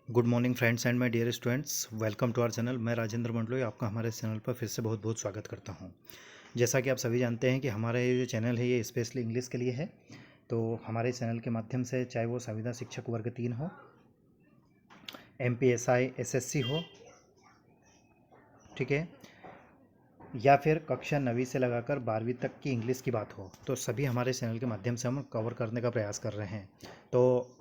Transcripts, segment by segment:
Good morning friends and my dear students, welcome to our channel. मैं राजेंद्र मंडलोई आपका हमारे channel पर फिर से बहुत बहुत स्वागत करता हूं। जैसा कि आप सभी जानते हैं कि हमारा ये जो चैनल है ये स्पेशली इंग्लिश के लिए है। तो हमारे चैनल के माध्यम से चाहे वो संविदा शिक्षक वर्ग 3 हो, MPSI SSC हो, ठीक है, या फिर कक्षा 9वीं से लगाकर 12वीं तक की इंग्लिश की बात हो, तो सभी हमारे चैनल के माध्यम से हम कवर करने का प्रयास कर रहे हैं। तो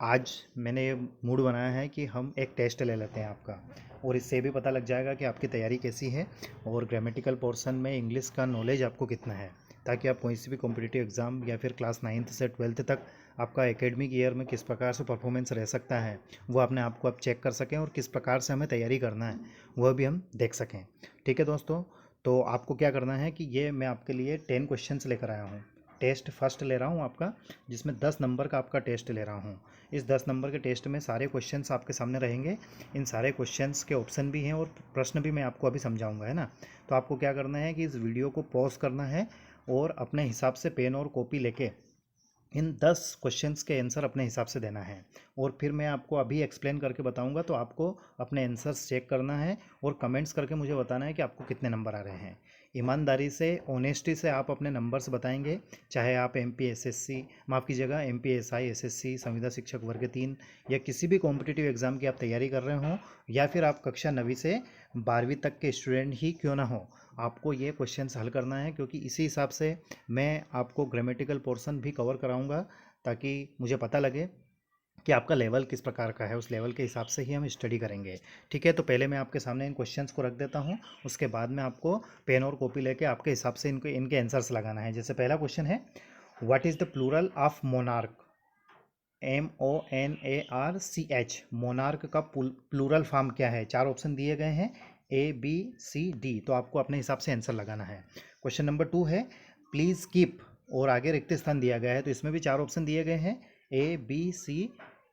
आज मैंने ये मूड बनाया है कि हम एक टेस्ट ले लेते हैं आपका, और इससे भी पता लग जाएगा कि आपकी तैयारी कैसी है और ग्रामेटिकल पोर्शन में इंग्लिश का नॉलेज आपको कितना है, ताकि आप कोई सी भी कॉम्पिटिटिव एग्ज़ाम या फिर क्लास 9th से 12th तक आपका एकेडमिक ईयर में किस प्रकार से परफॉर्मेंस रह सकता है वो अपने आप को आप चेक कर सकें, और किस प्रकार से हमें तैयारी करना है वह भी हम देख सकें। ठीक है दोस्तों, तो आपको क्या करना है कि ये मैं आपके लिए 10 क्वेश्चंस लेकर आया हूँ। टेस्ट फर्स्ट ले रहा हूँ आपका, जिसमें 10 नंबर का आपका टेस्ट ले रहा हूँ। इस 10 नंबर के टेस्ट में सारे क्वेश्चंस आपके सामने रहेंगे। इन सारे क्वेश्चंस के ऑप्शन भी हैं और प्रश्न भी मैं आपको अभी समझाऊंगा, है ना। तो आपको क्या करना है कि इस वीडियो को पॉज करना है और अपने हिसाब से पेन और कॉपी लेके इन 10 क्वेश्चंस के आंसर अपने हिसाब से देना है, और फिर मैं आपको अभी एक्सप्लेन करके बताऊंगा। तो आपको अपने आंसर्स चेक करना है और कमेंट्स करके मुझे बताना है कि आपको कितने नंबर आ रहे हैं। ईमानदारी से, ऑनेस्टी से आप अपने नंबर्स बताएंगे, चाहे आप MPSSC, माफ़ कीजिएगा, MPSI SSC संविदा शिक्षक वर्ग 3 या किसी भी कॉम्पिटिटिव एग्ज़ाम की आप तैयारी कर रहे हो, या फिर आप कक्षा 9वीं से 12वीं तक के स्टूडेंट ही क्यों ना हो, आपको ये क्वेश्चंस हल करना है। क्योंकि इसी हिसाब से मैं आपको ग्रामेटिकल पोर्शन भी कवर कराऊंगा, ताकि मुझे पता लगे कि आपका लेवल किस प्रकार का है। उस लेवल के हिसाब से ही हम स्टडी करेंगे। ठीक है, तो पहले मैं आपके सामने इन क्वेश्चंस को रख देता हूँ, उसके बाद में आपको पेन और कॉपी लेके आपके हिसाब से इनके आंसर्स लगाना है। जैसे पहला क्वेश्चन है, what is the plural of monarch? MONARCH, monarch का प्लूरल फॉर्म क्या है? 4 ऑप्शन दिए गए हैं, ABCD। तो आपको अपने हिसाब से आंसर लगाना है। क्वेश्चन नंबर 2 है, प्लीज़ कीप, और आगे रिक्त स्थान दिया गया है, तो इसमें भी 4 ऑप्शन दिए गए हैं, A, B, C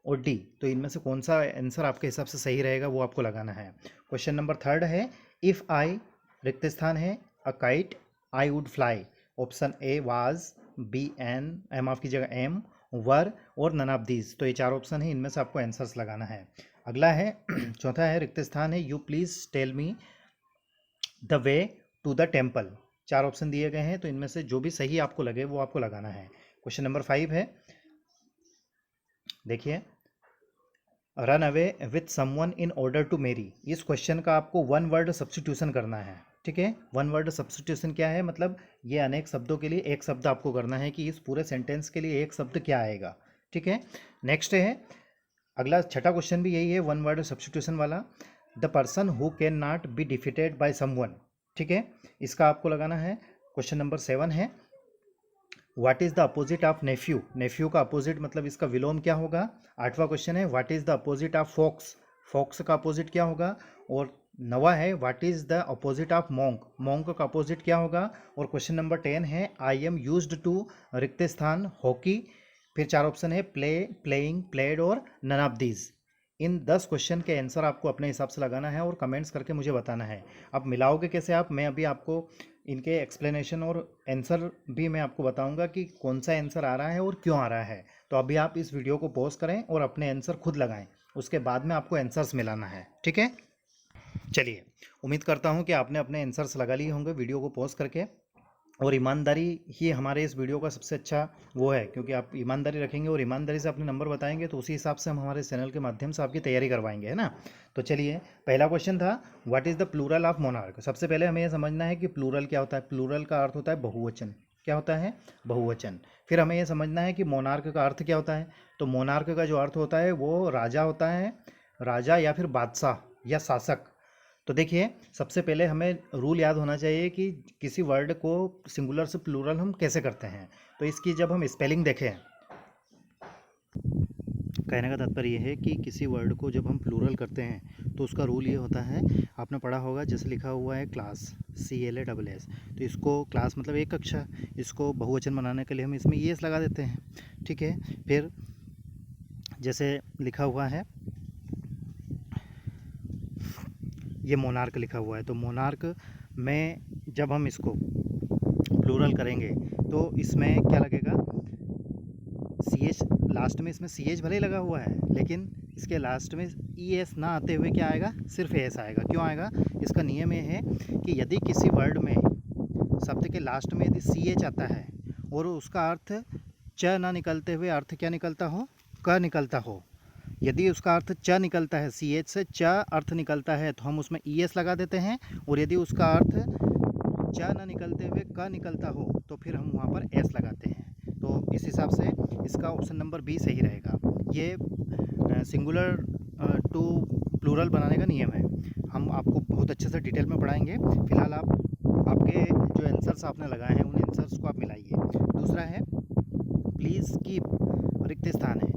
और D। तो इनमें से कौन सा आंसर आपके हिसाब से सही रहेगा वो आपको लगाना है। क्वेश्चन नंबर 3 है, इफ़ आई, रिक्त स्थान है, a kite I would fly. Option A was, B an, माफ़ कीजिएगा M, वर और नन ऑफ दीज। तो ये 4 ऑप्शन है, इनमें से आपको आंसर्स लगाना है। अगला है चौथा है, रिक्त स्थान है, you please tell me the way to the temple. 4 option दिए गए हैं, तो इनमें से जो भी सही आपको लगे वो आपको लगाना है। क्वेश्चन नंबर 5 है, देखिए, run away with someone in order to marry. इस क्वेश्चन का आपको वन वर्ड सब्स्टिट्यूशन करना है। ठीक है, वन वर्ड सब्स्टिट्यूशन क्या है, मतलब ये अनेक शब्दों के लिए एक शब्द आपको करना है कि इस पूरे सेंटेंस के लिए एक शब्द क्या आएगा। ठीक है, नेक्स्ट है, अगला छठा क्वेश्चन भी यही है, वन वर्ड सब्स्टिट्यूशन वाला। The person who can not be defeated by someone. ठीक है, इसका आपको लगाना है। क्वेश्चन नंबर 7 है, what is the opposite of nephew? Nephew का अपोजिट मतलब इसका विलोम क्या होगा? 8वां क्वेश्चन है, what is the opposite of fox? Fox का अपोजिट क्या होगा? और 9वां है, what is the opposite of monk? Monk का अपोजिट क्या होगा? और क्वेश्चन नंबर 10 है, आई एम यूज्ड टू, रिक्त स्थान हॉकी। फिर 4 ऑप्शन है, प्ले, प्लेइंग, प्लेड और नन ऑफ दीज। इन 10 क्वेश्चन के आंसर आपको अपने हिसाब से लगाना है और कमेंट्स करके मुझे बताना है। अब मिलाओगे कैसे आप, मैं अभी आपको इनके एक्सप्लेनेशन और आंसर भी मैं आपको बताऊंगा कि कौन सा आंसर आ रहा है और क्यों आ रहा है। तो अभी आप इस वीडियो को पॉज करें और अपने आंसर खुद लगाएं, उसके बाद में आपको आंसर्स मिलाना है। ठीक है, चलिए, उम्मीद करता हूं कि आपने अपने आंसर्स लगा लिए होंगे वीडियो को पॉज करके। और ईमानदारी ही हमारे इस वीडियो का सबसे अच्छा वो है, क्योंकि आप ईमानदारी रखेंगे और ईमानदारी से अपने नंबर बताएंगे, तो उसी हिसाब से हम हमारे चैनल के माध्यम से आपकी तैयारी करवाएंगे, है ना। तो चलिए, पहला क्वेश्चन था, what is the plural of monarch? सबसे पहले हमें यह समझना है कि प्लूरल क्या होता है। प्लूरल का अर्थ होता है बहुवचन। क्या होता है? बहुवचन। फिर हमें यह समझना है कि मोनार्क का अर्थ क्या होता है। तो मोनार्क का जो अर्थ होता है वो राजा होता है, राजा या फिर बादशाह या शासक। तो देखिए, सबसे पहले हमें रूल याद होना चाहिए कि किसी वर्ड को सिंगुलर से प्लूरल हम कैसे करते हैं। तो इसकी जब हम स्पेलिंग देखें, कहने का तात्पर्य यह है कि किसी वर्ड को जब हम प्लूरल करते हैं तो उसका रूल ये होता है, आपने पढ़ा होगा, जैसे लिखा हुआ है क्लास, CLASS, तो इसको क्लास मतलब एक कक्षा, इसको बहुवचन बनाने के लिए हम इसमें ES लगा देते हैं। ठीक है, फिर जैसे लिखा हुआ है, ये मोनार्क लिखा हुआ है, तो मोनार्क में जब हम इसको प्लूरल करेंगे तो इसमें क्या लगेगा? CH लास्ट में, इसमें CH भले ही लगा हुआ है, लेकिन इसके लास्ट में ई एस ना आते हुए क्या आएगा, सिर्फ एस आएगा। क्यों आएगा, इसका नियम ये है कि यदि किसी वर्ड में शब्द के लास्ट में यदि सी एच आता है और उसका अर्थ च ना निकलते हुए अर्थ क्या निकलता हो, क निकलता हो, यदि उसका अर्थ च निकलता है, सी एच से च अर्थ निकलता है, तो हम उसमें ई एस लगा देते हैं। और यदि उसका अर्थ च ना निकलते हुए क निकलता हो तो फिर हम वहाँ पर एस लगाते हैं। तो इस हिसाब से इसका ऑप्शन नंबर बी सही रहेगा। ये सिंगुलर टू प्लूरल बनाने का नियम है, हम आपको बहुत अच्छे से डिटेल में पढ़ाएंगे। फिलहाल आपके जो आंसर्स आपने लगाए हैं उन आंसर्स को आप मिलाइए। दूसरा है प्लीज़ कीप, रिक्त स्थान है,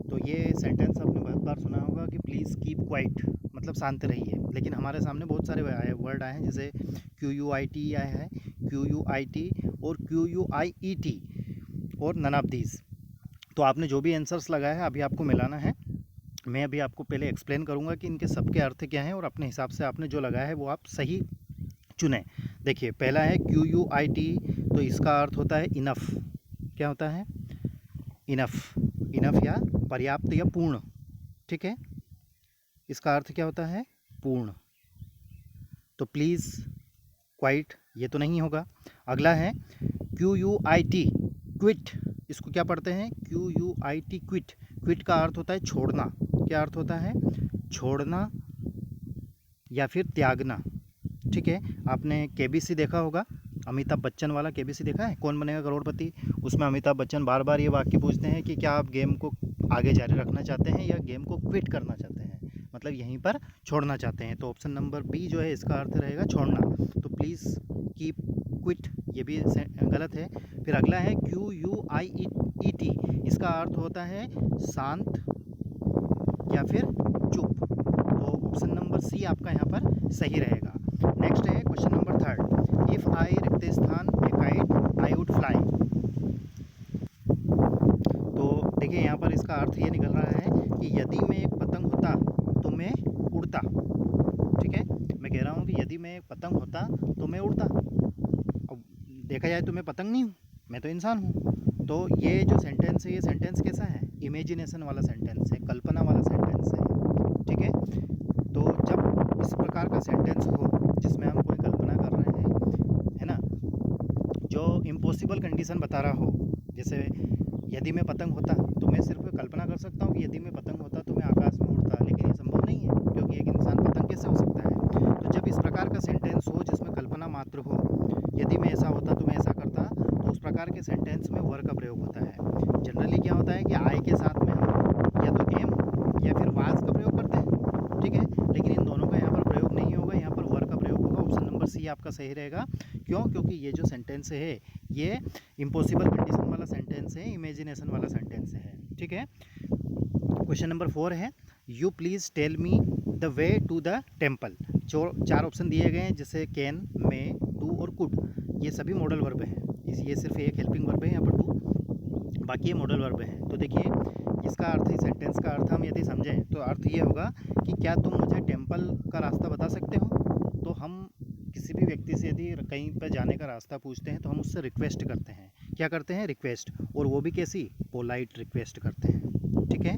तो ये सेंटेंस आपने बहुत बार सुना होगा कि प्लीज़ कीप क्वाइट, मतलब शांत रहिए। लेकिन हमारे सामने बहुत सारे वर्ड आए हैं, जैसे क्यू यू आई टी आया है, क्यू यू आई टी और क्यू यू आई ई टी और नन ऑफ दीज। तो आपने जो भी आंसर्स लगाया है अभी आपको मिलाना है। मैं अभी आपको पहले एक्सप्लेन करूंगा कि इनके सबके अर्थ क्या हैं और अपने हिसाब से आपने जो लगाया है वो आप सही चुनें। देखिए पहला है क्यू यू आई टी, तो इसका अर्थ होता है इनफ। क्या होता है, इनफ, इनफ या पर्याप्त या पूर्ण, ठीक है, इसका अर्थ क्या होता है, पूर्ण। तो प्लीज़, क्वाइट, ये तो नहीं होगा। अगला है Q U I T, quit, इसको क्या पढ़ते हैं, Q U I T quit. Quit का अर्थ होता है छोड़ना। क्या अर्थ होता है, छोड़ना या फिर त्यागना, ठीक है। आपने केबीसी देखा होगा, अमिताभ बच्चन वाला केबीसी देखा है, कौन बनेगा करोड़पति। उसमें अमिताभ बच्चन बार बार ये वाक्य पूछते हैं कि क्या आप गेम को आगे जारी रखना चाहते हैं या गेम को क्विट करना चाहते हैं, मतलब यहीं पर छोड़ना चाहते हैं। तो ऑप्शन नंबर बी जो है इसका अर्थ रहेगा छोड़ना। तो प्लीज़ कीप क्विट, ये भी गलत है। फिर अगला है क्यू यू आई ई टी, इसका अर्थ होता है शांत या फिर चुप। तो ऑप्शन नंबर सी आपका यहाँ पर सही रहेगा। नेक्स्ट है question number third, if I रिक्त स्थान ए काइट आई वुड फ्लाई। तो देखिए यहाँ पर इसका अर्थ ये निकल रहा है कि यदि मैं एक पतंग होता तो मैं उड़ता, ठीक है। मैं कह रहा हूँ कि यदि मैं एक पतंग होता तो मैं उड़ता। अब देखा जाए तो मैं पतंग नहीं हूँ, मैं तो इंसान हूँ। तो ये जो सेंटेंस है, ये सेंटेंस कैसा है, इमेजिनेशन वाला सेंटेंस है, कल्पना वाला सेंटेंस है, ठीक है। तो जब इस प्रकार का सेंटेंस हो जिसमें हम कोई कल्पना कर रहे हैं, है ना, जो इम्पॉसिबल कंडीशन बता रहा हो, जैसे यदि मैं पतंग होता, तो मैं सिर्फ कल्पना कर सकता हूँ कि यदि मैं पतंग होता तो मैं आकाश में उड़ता, लेकिन ये संभव नहीं है क्योंकि एक इंसान पतंग कैसे हो सकता है। तो जब इस प्रकार का सेंटेंस हो जिसमें कल्पना मात्र हो, यदि मैं ऐसा होता तो मैं ऐसा करता, तो उस प्रकार के सेंटेंस में वर का प्रयोग होता है। जनरली क्या होता है कि आई के साथ में हम या तो एम या फिर वाज का प्रयोग करते हैं, ठीक है, लेकिन इन दोनों का यहाँ पर प्रयोग नहीं होगा, यहाँ पर वर का प्रयोग होगा। ऑप्शन नंबर सी आपका सही रहेगा। क्यों, क्योंकि ये जो सेंटेंस है ये इम्पॉसिबल कंडीशन वाला सेंटेंस है, इमेजिनेशन वाला सेंटेंस है, ठीक है। क्वेश्चन नंबर 4 है, you please tell me the way to the temple. चार ऑप्शन दिए गए हैं, जैसे कैन, मे, डू और कुड, ये सभी मॉडल वर्ब हैं। ये सिर्फ एक हेल्पिंग वर्ब है यहाँ पर डू, बाकी ये मॉडल वर्ब है। तो देखिए इसका अर्थ, इस सेंटेंस का अर्थ हम यदि समझें तो अर्थ ये होगा कि क्या तुम मुझे टेम्पल का रास्ता बता सकते हो। तो हम किसी भी व्यक्ति से यदि कहीं पर जाने का रास्ता पूछते हैं तो हम उससे रिक्वेस्ट करते हैं। क्या करते हैं, रिक्वेस्ट, और वो भी कैसी, पोलाइट रिक्वेस्ट करते हैं, ठीक है।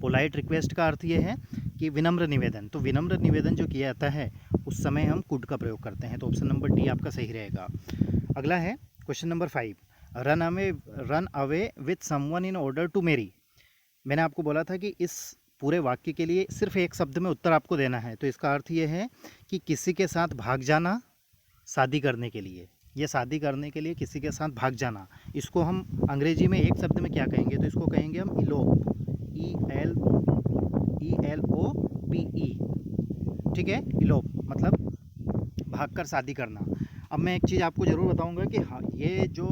पोलाइट रिक्वेस्ट का अर्थ ये है कि विनम्र निवेदन। तो विनम्र निवेदन जो किया जाता है उस समय हम कुड का प्रयोग करते हैं। तो ऑप्शन नंबर डी आपका सही रहेगा। अगला है question number 5, run away with someone in order to marry. मैंने आपको बोला था कि इस पूरे वाक्य के लिए सिर्फ एक शब्द में उत्तर आपको देना है। तो इसका अर्थ ये है कि किसी के साथ भाग जाना शादी करने के लिए, ये शादी करने के लिए किसी के साथ भाग जाना, इसको हम अंग्रेजी में एक शब्द में क्या कहेंगे, तो इसको कहेंगे हम इलोप, ELOPE, ठीक है। इलोप मतलब भागकर शादी करना। अब मैं एक चीज़ आपको ज़रूर बताऊंगा कि हाँ, ये जो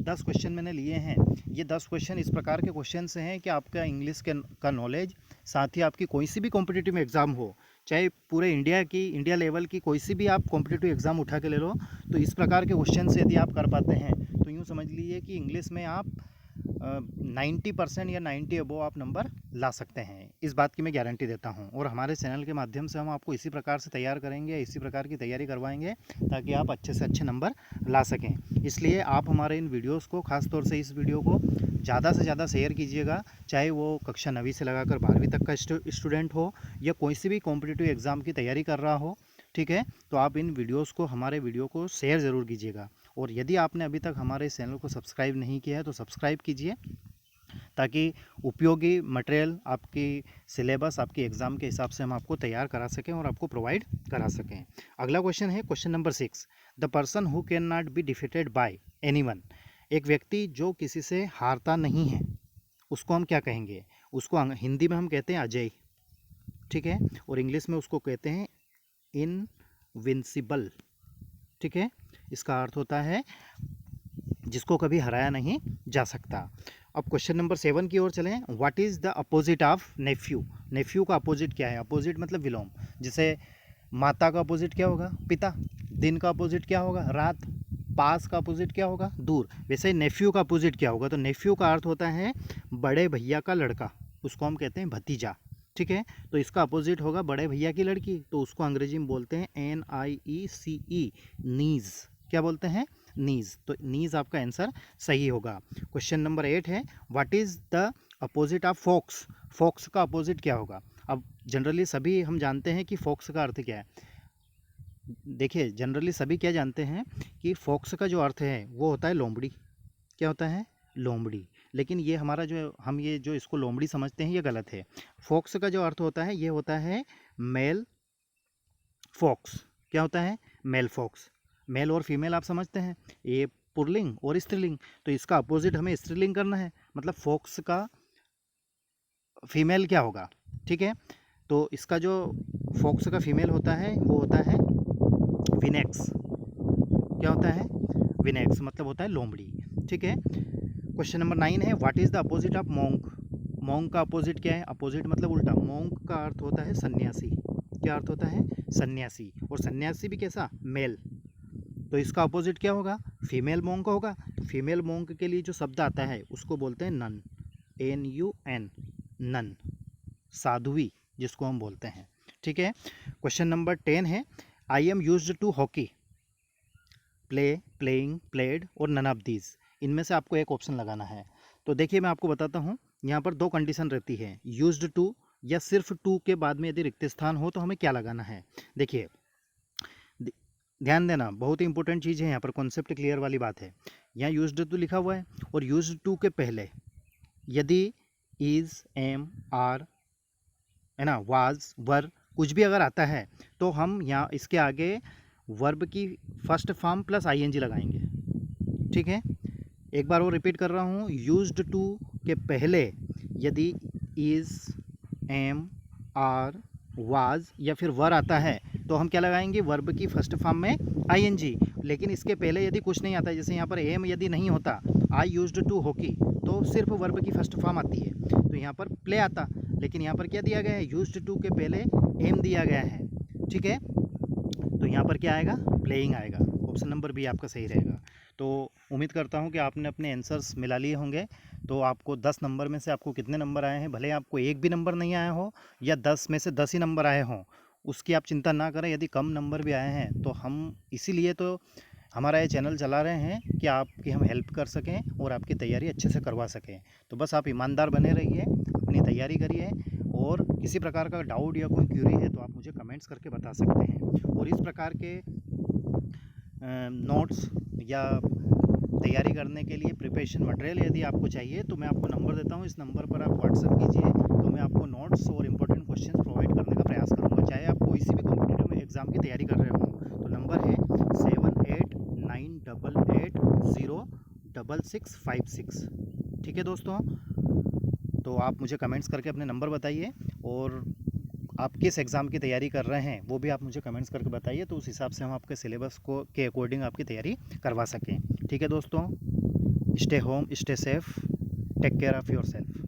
10 क्वेश्चन मैंने लिए हैं, ये 10 क्वेश्चन इस प्रकार के क्वेश्चन से हैं कि आपका इंग्लिश का नॉलेज, साथ ही आपकी कोई सी भी कॉम्पिटिटिव एग्ज़ाम हो, चाहे पूरे इंडिया लेवल की कोई सी भी आप कॉम्पिटिटिव एग्ज़ाम उठा के ले लो, तो इस प्रकार के क्वेश्चन से यदि आप कर पाते हैं तो यूँ समझ लीजिए कि इंग्लिश में आप 90% या 90 अबोव आप नंबर ला सकते हैं, इस बात की मैं गारंटी देता हूं। और हमारे चैनल के माध्यम से हम आपको इसी प्रकार से तैयार करेंगे, इसी प्रकार की तैयारी करवाएंगे ताकि आप अच्छे से अच्छे नंबर ला सकें। इसलिए आप हमारे इन वीडियोस को, खास तौर से इस वीडियो को ज़्यादा से ज़्यादा शेयर कीजिएगा, चाहे वो कक्षा 9वीं से लगाकर 12वीं तक का स्टूडेंट हो या कोई सी भी कॉम्पिटिटिव एग्ज़ाम की तैयारी कर रहा हो, ठीक है। तो आप इन वीडियोस को, हमारे वीडियो को शेयर ज़रूर कीजिएगा। और यदि आपने अभी तक हमारे इस चैनल को सब्सक्राइब नहीं किया है तो सब्सक्राइब कीजिए, ताकि उपयोगी मटेरियल आपकी सिलेबस, आपकी एग्ज़ाम के हिसाब से हम आपको तैयार करा सकें और आपको प्रोवाइड करा सकें। अगला क्वेश्चन है question number 6, the person who can not be defeated by anyone. एक व्यक्ति जो किसी से हारता नहीं है, उसको हम क्या कहेंगे? उसको हिंदी में हम कहते हैं अजय, ठीक है, और इंग्लिश में उसको कहते हैं इनविंसिबल, ठीक है। इसका अर्थ होता है जिसको कभी हराया नहीं जा सकता। अब क्वेश्चन नंबर 7 की ओर चलें। What is the opposite of nephew? Nephew का अपोजिट क्या है? अपोजिट मतलब विलोम। जैसे माता का अपोजिट क्या होगा? पिता। दिन का अपोजिट क्या होगा? रात। पास का अपोजिट क्या होगा? दूर। वैसे नेफ्यू का अपोजिट क्या होगा? तो नेफ्यू का अर्थ होता है बड़े भैया का लड़का, उसको हम कहते हैं भतीजा, ठीक है। तो इसका अपोजिट होगा बड़े भैया की लड़की, तो उसको अंग्रेजी में बोलते हैं NIECE, नीज। क्या बोलते हैं? नीज। तो नीज आपका आंसर सही होगा। क्वेश्चन नंबर 8 है, what is the opposite of fox? Fox का अपोजिट क्या होगा? अब जनरली सभी हम जानते हैं कि फॉक्स का अर्थ क्या है। देखिए, जनरली सभी क्या जानते हैं कि फॉक्स का जो अर्थ है वो होता है लोमड़ी। क्या होता है? लोमड़ी। लेकिन ये हमारा ये जो इसको लोमड़ी समझते हैं, ये गलत है। फॉक्स का जो अर्थ होता है ये होता है मेल फॉक्स। क्या होता है? Male fox. मेल और फीमेल आप समझते हैं, ये पुल्लिंग और स्त्रीलिंग, तो इसका अपोजिट हमें स्त्रीलिंग करना है, मतलब फॉक्स का फीमेल क्या होगा, ठीक है। तो इसका जो फॉक्स का फीमेल होता है वो होता है विनेक्स। क्या होता है? विनेक्स मतलब होता है लोमड़ी, ठीक है। क्वेश्चन नंबर 9 है, what is the opposite of monk? Monk का अपोजिट क्या है? अपोजिट मतलब उल्टा। मॉन्क का अर्थ होता है सन्यासी। क्या अर्थ होता है? सन्यासी। और सन्यासी भी कैसा? मेल। तो इसका अपोजिट क्या होगा? फीमेल मॉन्क होगा। तो फीमेल मॉन्क के लिए जो शब्द आता है उसको बोलते हैं नन, NUN, नन, साध्वी जिसको हम बोलते हैं, ठीक है। क्वेश्चन नंबर 10 है, I am used to hockey, play, playing, played और नन ऑफ दीज। इनमें से आपको एक ऑप्शन लगाना है। तो देखिए, मैं आपको बताता हूँ, यहाँ पर दो कंडीशन रहती है, यूज्ड टू या सिर्फ टू के बाद में यदि रिक्त स्थान हो तो हमें क्या लगाना है। देखिए, ध्यान देना, बहुत ही इंपॉर्टेंट चीज़ है यहाँ पर, कॉन्सेप्ट क्लियर वाली बात है। यहाँ यूज्ड टू लिखा हुआ है और यूज्ड टू के पहले यदि इज, एम, आर, है ना, वाज, वर कुछ भी अगर आता है तो हम यहाँ इसके आगे वर्ब की फर्स्ट फॉर्म प्लस ING लगाएंगे, ठीक है। एक बार और रिपीट कर रहा हूँ, यूज्ड टू के पहले यदि इज, एम, आर, वाज या फिर वर आता है तो हम क्या लगाएंगे? वर्ब की फर्स्ट फॉर्म में ING। लेकिन इसके पहले यदि कुछ नहीं आता, जैसे यहाँ पर एम यदि नहीं होता, आई यूज्ड टू हॉकी, तो सिर्फ वर्ब की फर्स्ट फॉर्म आती है, तो यहाँ पर प्ले आता। लेकिन यहाँ पर क्या दिया गया है? यूज्ड टू के पहले एम दिया गया है, ठीक है। तो यहाँ पर क्या आएगा? प्लेइंग आएगा। ऑप्शन नंबर बी आपका सही रहेगा। तो उम्मीद करता हूँ कि आपने अपने आंसर्स मिला लिए होंगे। तो आपको 10 नंबर में से आपको कितने नंबर आए हैं, भले आपको एक भी नंबर नहीं आया हो या 10 में से 10 ही नंबर आए हों, उसकी आप चिंता ना करें। यदि कम नंबर भी आए हैं तो हम इसीलिए तो हमारा ये चैनल चला रहे हैं कि आपकी हम हेल्प कर सकें और आपकी तैयारी अच्छे से करवा सकें। तो बस आप ईमानदार बने रहिए, अपनी तैयारी करिए, और किसी प्रकार का डाउट या कोई क्यूरी है तो आप मुझे कमेंट्स करके बता सकते हैं। और इस प्रकार के नोट्स या तैयारी करने के लिए प्रिपरेशन मटेरियल यदि आपको चाहिए तो मैं आपको नंबर देता हूँ, इस नंबर पर आप व्हाट्सएप कीजिए, तो मैं आपको नोट्स और इम्पोर्टेंट क्वेश्चन प्रोवाइड करने का प्रयास करूँगा, चाहे आप कोई सी भी कॉम्पिटिटिव एग्जाम की तैयारी कर रहे हो। तो नंबर है 7898006656, ठीक है दोस्तों। तो आप मुझे कमेंट्स करके अपने नंबर बताइए, और आप किस एग्ज़ाम की तैयारी कर रहे हैं वो भी आप मुझे कमेंट्स करके बताइए, तो उस हिसाब से हम आपके सिलेबस को के अकॉर्डिंग आपकी तैयारी करवा सकें, ठीक है दोस्तों। Stay home, stay safe, take care of your self.